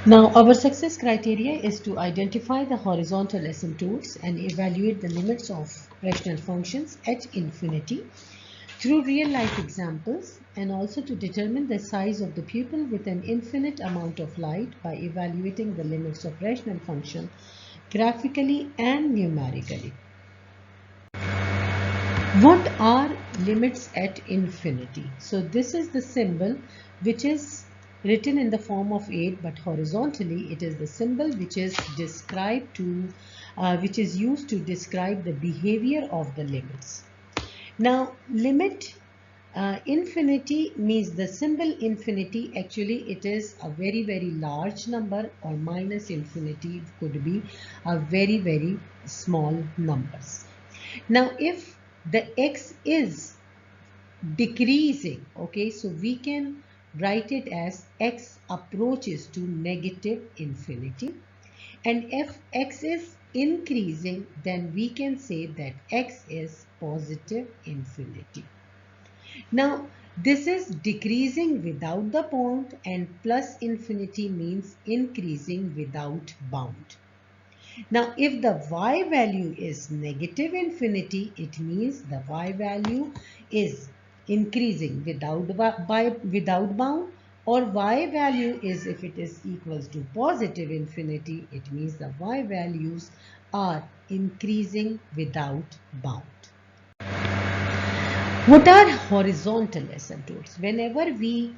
Now, our success criteria is to identify the horizontal asymptotes and evaluate the limits of rational functions at infinity through real-life examples, and also to determine the size of the pupil with an infinite amount of light by evaluating the limits of rational function graphically and numerically. What are limits at infinity? So this is the symbol which is written in the form of 8, but horizontally it is the symbol which is which is used to describe the behavior of the limits. Now, limit infinity means the symbol infinity, actually it is a very large number, or minus infinity could be a very small numbers. Now, if the x is decreasing, okay, so we can write it as x approaches to negative infinity, and if x is increasing, then we can say that x is positive infinity. Now, this is decreasing without the point, and plus infinity means increasing without bound. Now, if the y value is negative infinity, it means the y value is increasing without bound, or y value is, if it is equals to positive infinity, it means the y values are increasing without bound. What are horizontal asymptotes? Whenever we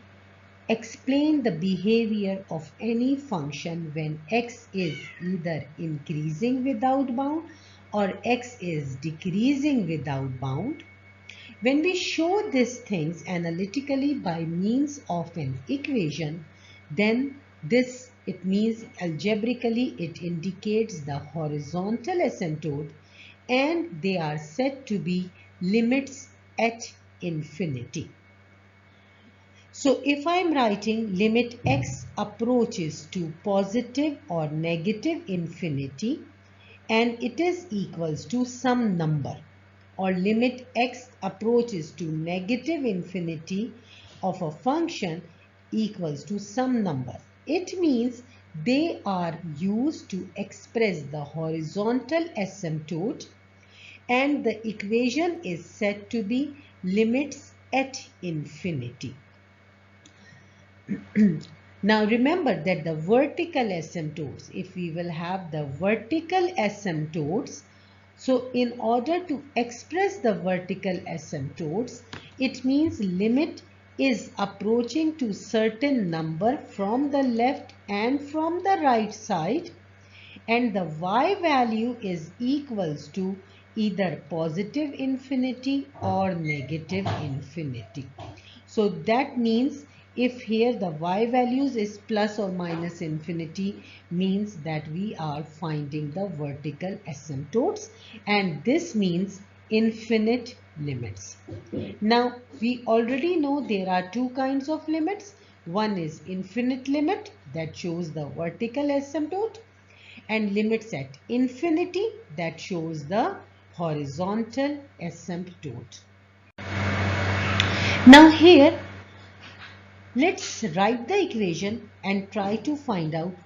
explain the behavior of any function when x is either increasing without bound or x is decreasing without bound, when we show these things analytically by means of an equation, then it means algebraically it indicates the horizontal asymptote, and they are said to be limits at infinity. So if I am writing limit x approaches to positive or negative infinity and it is equals to some number, or limit x approaches to negative infinity of a function equals to some number, it means they are used to express the horizontal asymptote, and the equation is said to be limits at infinity. Now remember that the vertical asymptotes, if we will have the vertical asymptotes, so in order to express the vertical asymptotes, it means limit is approaching to certain number from the left and from the right side, and the y value is equals to either positive infinity or negative infinity. So that means if here the y values is plus or minus infinity, means that we are finding the vertical asymptotes, and this means infinite limits. Now we already know there are two kinds of limits. One is infinite limit that shows the vertical asymptote, and limits at infinity that shows the horizontal asymptote. Now here, let's write the equation and try to find out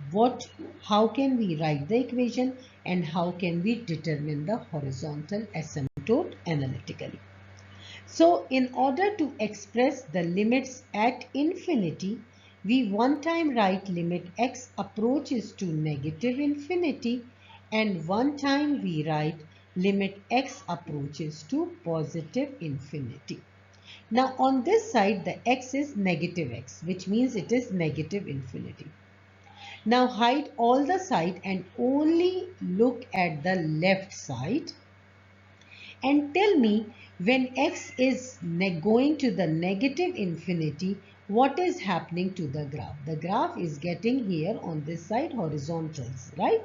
how can we write the equation and how can we determine the horizontal asymptote analytically. So in order to express the limits at infinity, we one time write limit x approaches to negative infinity, and one time we write limit x approaches to positive infinity. Now on this side the x is negative x, which means it is negative infinity. Now hide all the side and only look at the left side and tell me, when x is going to the negative infinity, what is happening to the graph? The graph is getting here on this side horizontals, right?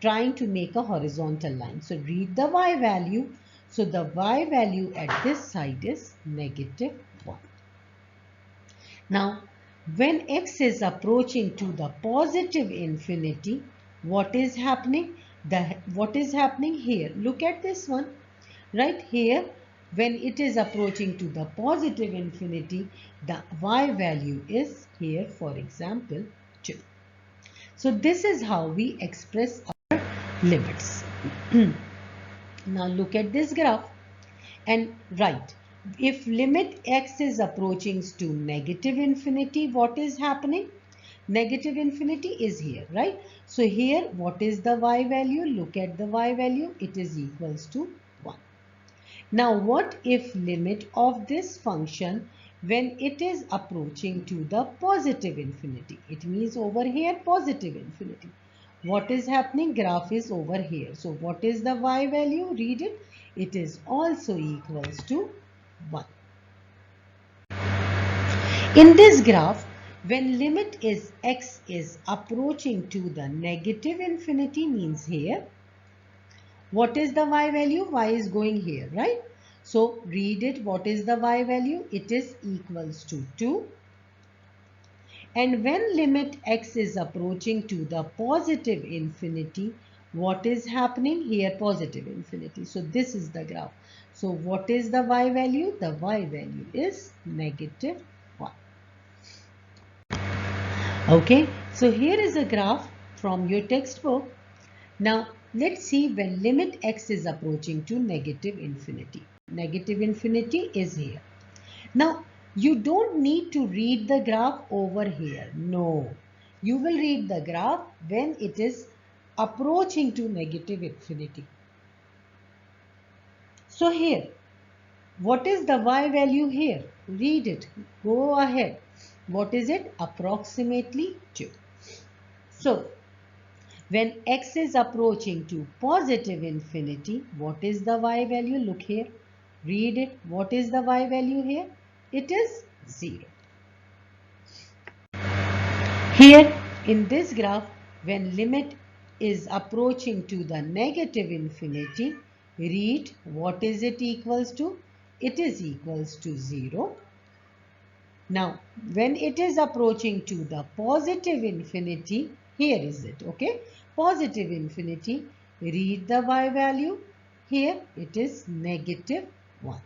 Trying to make a horizontal line. So read the y value. So the y value at this side is negative 1. Now, when x is approaching to the positive infinity, what is happening? What is happening here? Look at this one. Right here, when it is approaching to the positive infinity, the y value is here, for example, 2. So this is how we express our limits. Now look at this graph and write. If limit x is approaching to negative infinity, what is happening? Negative infinity is here, right? So here, what is the y value? Look at the y value. It is equals to 1. Now, what if limit of this function when it is approaching to the positive infinity? It means over here positive infinity. What is happening? Graph is over here. So what is the y value? Read it. It is also equals to 1. In this graph, when limit is x is approaching to the negative infinity, means here, what is the y value? Y is going here, right? So read it. What is the y value? It is equals to 2. And when limit x is approaching to the positive infinity, what is happening here? Positive infinity. So this is the graph. So what is the y value? The y value is negative 1. Okay, so here is a graph from your textbook. Now let's see when limit x is approaching to negative infinity. Negative infinity is here. Now you don't need to read the graph over here. No, you will read the graph when it is approaching to negative infinity. So here, what is the y value here? Read it. Go ahead. What is it? Approximately 2. So when x is approaching to positive infinity, what is the y value? Look here. Read it. What is the y value here? It is 0. Here in this graph, when limit is approaching to the negative infinity, read what is it equals to? It is equals to 0. Now, when it is approaching to the positive infinity, here is it, okay? Positive infinity, read the y value. Here it is negative 1.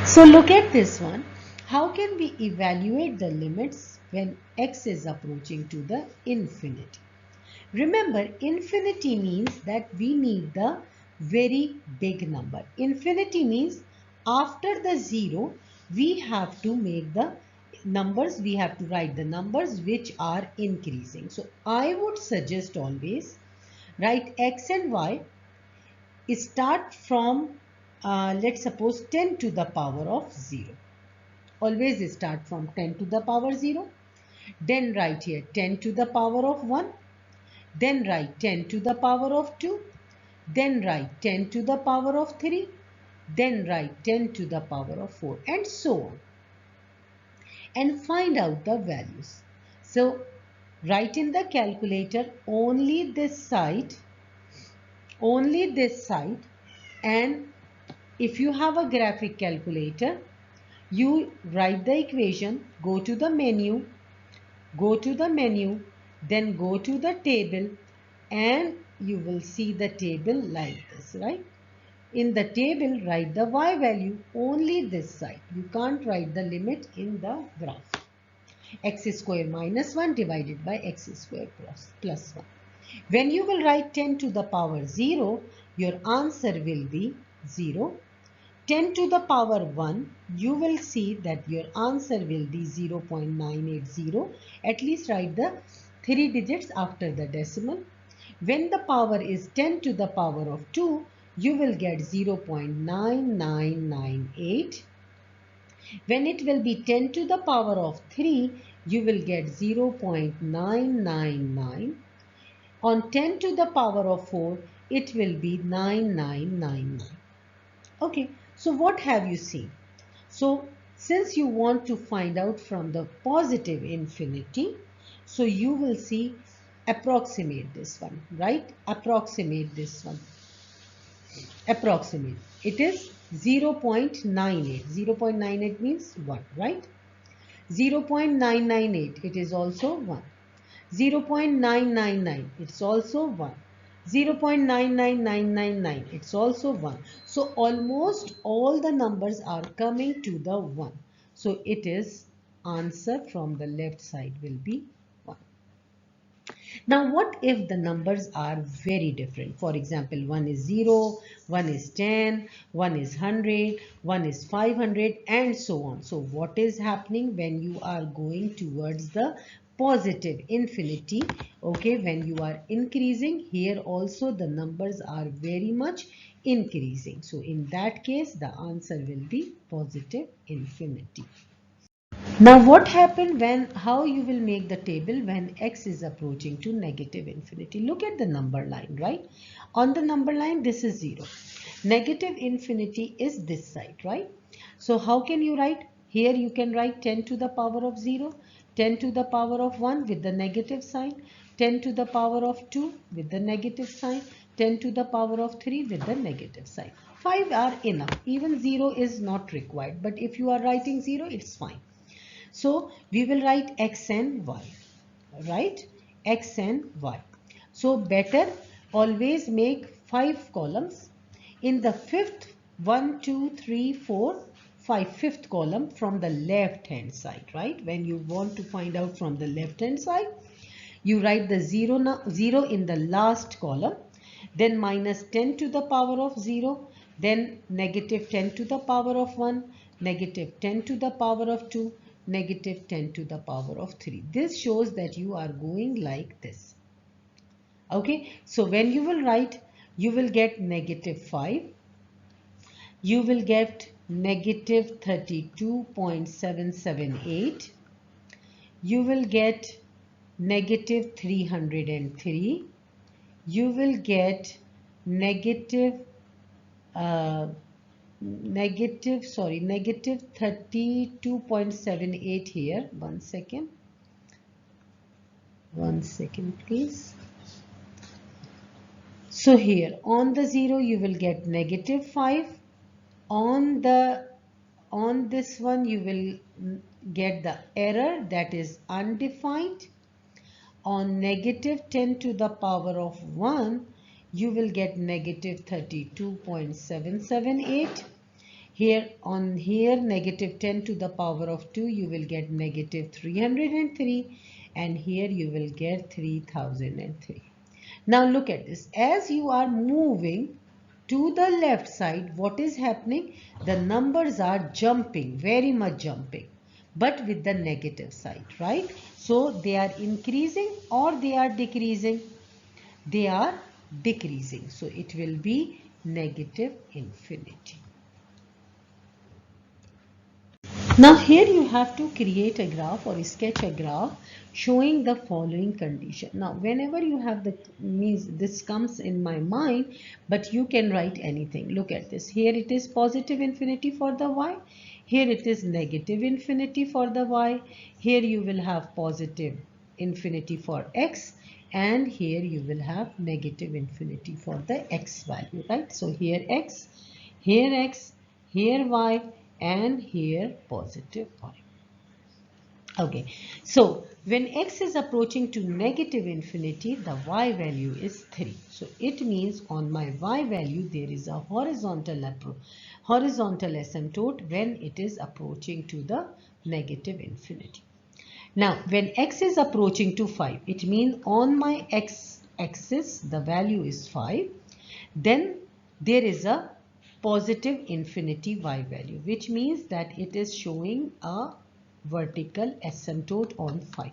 So look at this one. How can we evaluate the limits when x is approaching to the infinity? Remember, infinity means that we need the very big number. Infinity means after the 0, we have to make the numbers, we have to write the numbers which are increasing. So I would suggest always write x and y start from let's suppose 10 to the power of 0. Always start from 10 to the power 0. Then write here 10 to the power of 1. Then write 10 to the power of 2. Then write 10 to the power of 3. Then write 10 to the power of 4 and so on. And find out the values. So write in the calculator only this side, and if you have a graphic calculator, you write the equation, go to the menu, then go to the table, and you will see the table like this, right? In the table, write the y value only this side. You can't write the limit in the graph. X square minus 1 divided by x square plus 1. When you will write 10 to the power 0, your answer will be 0. 10 to the power 1, you will see that your answer will be 0.980. At least write the 3 digits after the decimal. When the power is 10 to the power of 2, you will get 0.9998. When it will be 10 to the power of 3, you will get 0.999. On 10 to the power of 4, it will be 9999. Okay, so what have you seen? So since you want to find out from the positive infinity, so you will see approximate this one, right? Approximate this one. Approximate. It is 0.98. 0.98 means 1, right? 0.998, it is also 1. 0.999, it's also 1. 0.99999, it's also 1. So almost all the numbers are coming to the 1. So it is answer from the left side will be 1. Now, what if the numbers are very different? For example, 1 is 0, 1 is 10, 1 is 100, 1 is 500, and so on. So, what is happening when you are going towards the positive infinity? Okay, when you are increasing, here also the numbers are very much increasing. So, in that case, the answer will be positive infinity. Now what happened when, how you will make the table when x is approaching to negative infinity? Look at the number line, right? On the number line, this is 0. Negative infinity is this side, right? So how can you write? Here you can write 10 to the power of 0, 10 to the power of 1 with the negative sign, 10 to the power of 2 with the negative sign, 10 to the power of 3 with the negative sign. 5 are enough. Even 0 is not required. But if you are writing 0, it's fine. So we will write x and y, right? X and y. So better always make 5 columns. In the fifth, 1, 2, 3, 4, 5, fifth column from the left hand side, right? When you want to find out from the left hand side, you write the 0 in the last column, then minus 10 to the power of 0, then negative 10 to the power of 1, negative 10 to the power of 2, negative 10 to the power of 3. This shows that you are going like this. Okay, so when you will write, you will get negative 5, you will get negative 32.778, you will get negative 303, you will get negative negative 32.78 here. One second please. So here on the 0 you will get negative 5, on this one you will get the error, that is undefined. On negative 10 to the power of 1, you will get negative 32.778. Here negative 10 to the power of 2, you will get negative 303, and here you will get 3003. Now look at this. As you are moving to the left side, what is happening? The numbers are jumping, very much jumping, but with the negative side, right? So they are increasing or they are decreasing? They are decreasing. So it will be negative infinity. Now here you have to create a graph or sketch a graph showing the following condition. Now whenever you have the means, this comes in my mind, but you can write anything. Look at this. Here it is positive infinity for the y. Here it is negative infinity for the y. Here you will have positive infinity for x, and here you will have negative infinity for the x value, right? So here x, here y, and here positive y. Okay, so when x is approaching to negative infinity, the y value is 3. So it means on my y value there is a horizontal asymptote when it is approaching to the negative infinity. Now when x is approaching to 5, it means on my x axis the value is 5. Then there is a positive infinity y value, which means that it is showing a vertical asymptote on 5.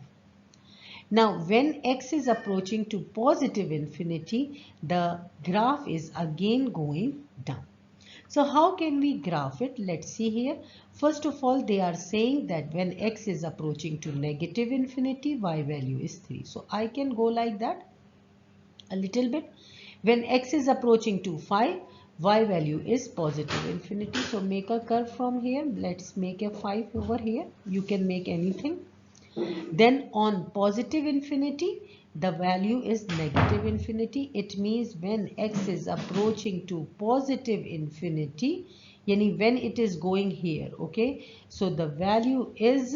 Now when x is approaching to positive infinity, the graph is again going down. So how can we graph it? Let's see here. First of all, they are saying that when x is approaching to negative infinity, y value is 3. So I can go like that a little bit. When x is approaching to 5, y value is positive infinity. So make a curve from here. Let's make a 5 over here. You can make anything. Then on positive infinity, the value is negative infinity. It means when x is approaching to positive infinity, yani when it is going here, okay, so the value is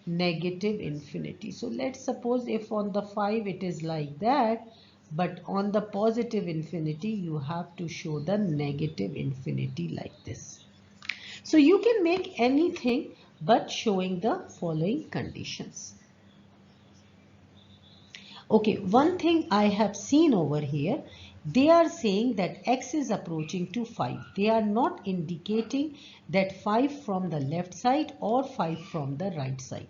negative infinity. So let's suppose if on the 5 it is like that, but on the positive infinity you have to show the negative infinity like this. So you can make anything, but showing the following conditions. Okay, one thing I have seen over here, they are saying that x is approaching to 5. They are not indicating that 5 from the left side or 5 from the right side.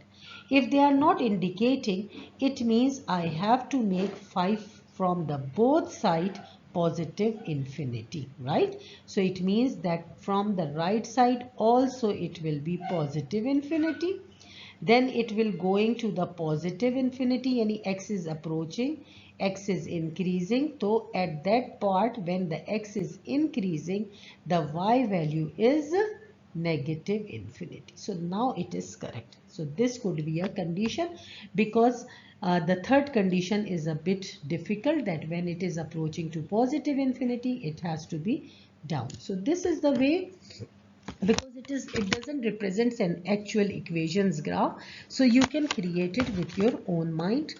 If they are not indicating, it means I have to make 5 from the both side positive infinity, right? So it means that from the right side also it will be positive infinity. Then it will going to the positive infinity, yani x is approaching, x is increasing. So at that part when the x is increasing, the y value is negative infinity. So now it is correct. So this could be a condition, because the third condition is a bit difficult, that when it is approaching to positive infinity, it has to be down. So this is the way, because it doesn't represent an actual equations graph, so you can create it with your own mind.